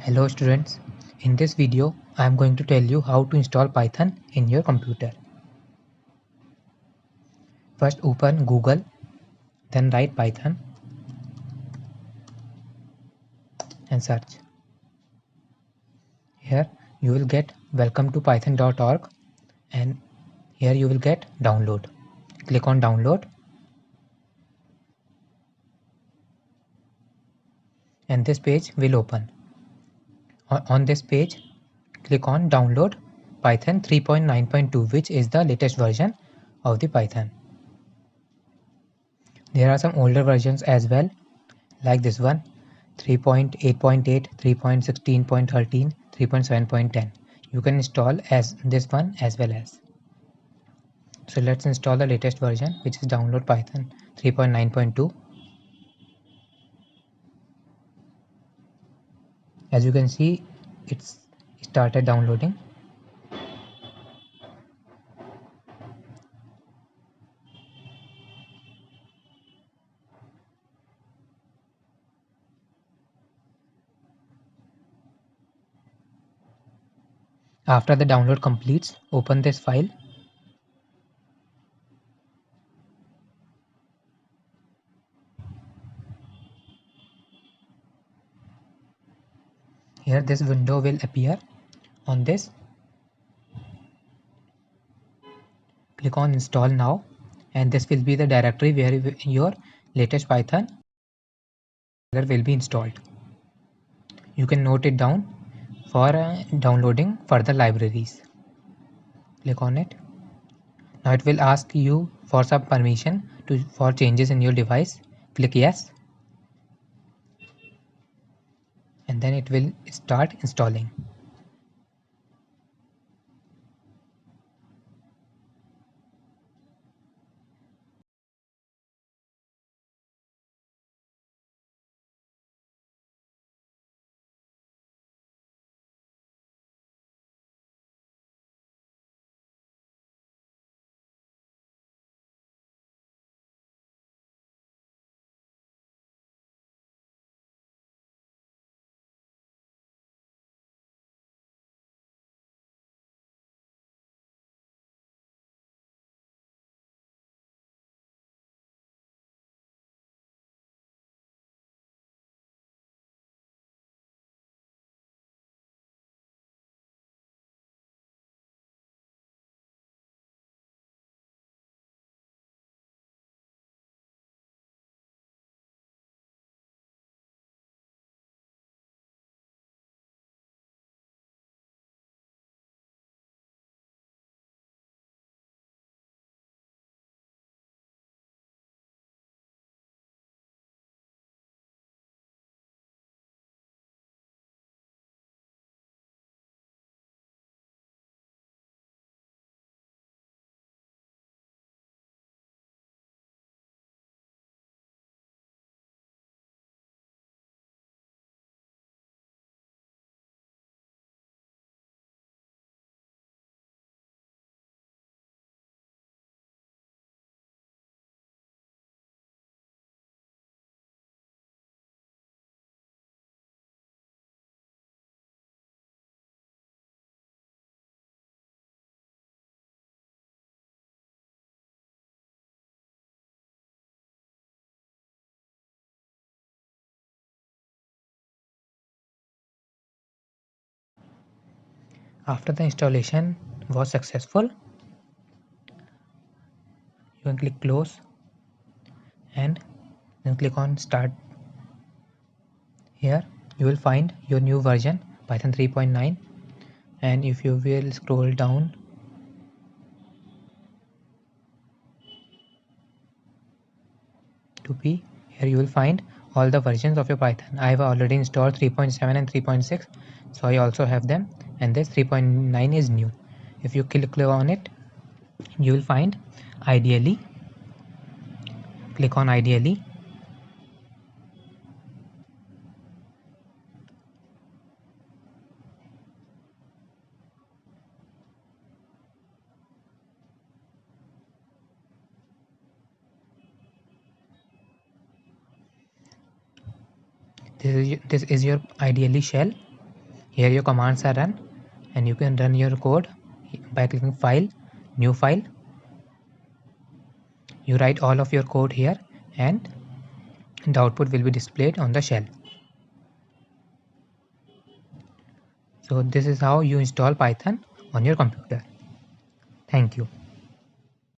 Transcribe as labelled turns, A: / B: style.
A: Hello students, in this video I am going to tell you how to install Python in your computer. First open Google, then write Python and search. Here you will get welcome to python.org and here you will get download. Click on download and this page will open. On this page click on download Python 3.9.2 which is the latest version of the Python. There are some older versions as well like this one 3.8.8, 3.16.13, 3.7.10. You can install as this one as well as. So let's install the latest version which is download Python 3.9.2. As you can see it's started downloading. After the download completes, open this file. Here this window will appear. On this click on install now and this will be the directory where your latest Python will be installed. You can note it down for downloading further libraries. Click on it. Now it will ask you for some permission for changes in your device. Click yes and then it will start installing. After the installation was successful, you can click close and then click on start. Here you will find your new version Python 3.9 and if you will scroll down to P, here you will find all the versions of your Python. I have already installed 3.7 and 3.6, so I also have them, and this 3.9 is new. If you click on it, you will find ideally. Click on ideally. This is your ideally shell. Here your commands are run, and you can run your code by clicking File, New File. You write all of your code here, and the output will be displayed on the shell. So this is how you install Python on your computer. Thank you.